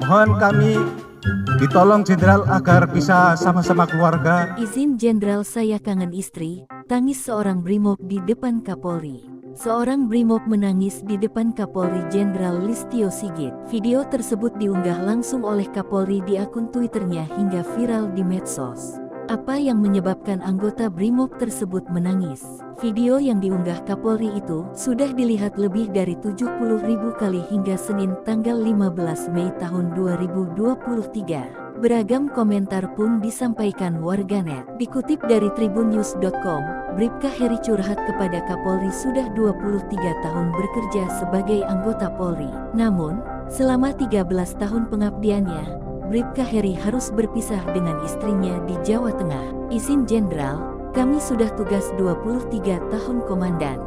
Mohon kami ditolong Jenderal agar bisa sama-sama keluarga. Izin Jenderal, saya kangen istri, tangis seorang Brimob di depan Kapolri. Seorang Brimob menangis di depan Kapolri Jenderal Listio Sigit. Video tersebut diunggah langsung oleh Kapolri di akun Twitternya hingga viral di medsos. Apa yang menyebabkan anggota Brimob tersebut menangis? Video yang diunggah Kapolri itu sudah dilihat lebih dari 70.000 kali hingga Senin tanggal 15 Mei tahun 2023. Beragam komentar pun disampaikan warganet. Dikutip dari tribunnews.com, Bribka Heri curhat kepada Kapolri sudah 23 tahun bekerja sebagai anggota Polri. Namun, selama 13 tahun pengabdiannya, Bribka Heri harus berpisah dengan istrinya di Jawa Tengah. Izin Jenderal, kami sudah tugas 23 tahun komandan.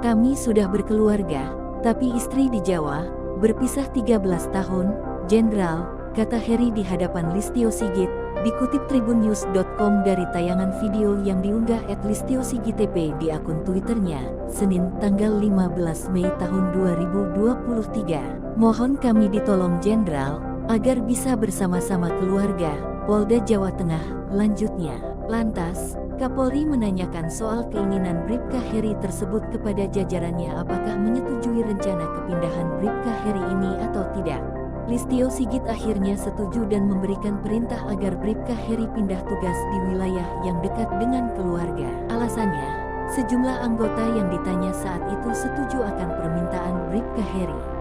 Kami sudah berkeluarga, tapi istri di Jawa, berpisah 13 tahun, Jenderal, kata Heri di hadapan Listio Sigit. Dikutip tribunnews.com dari tayangan video yang diunggah @listiosigitp di akun Twitternya, Senin tanggal 15 Mei tahun 2023. Mohon kami ditolong Jenderal, agar bisa bersama-sama keluarga, Polda Jawa Tengah, lanjutnya. Lantas, Kapolri menanyakan soal keinginan Bribka Heri tersebut kepada jajarannya, apakah menyetujui rencana kepindahan Bribka Heri ini atau tidak. Listio Sigit akhirnya setuju dan memberikan perintah agar Bribka Heri pindah tugas di wilayah yang dekat dengan keluarga. Alasannya, sejumlah anggota yang ditanya saat itu setuju akan permintaan Bribka Heri.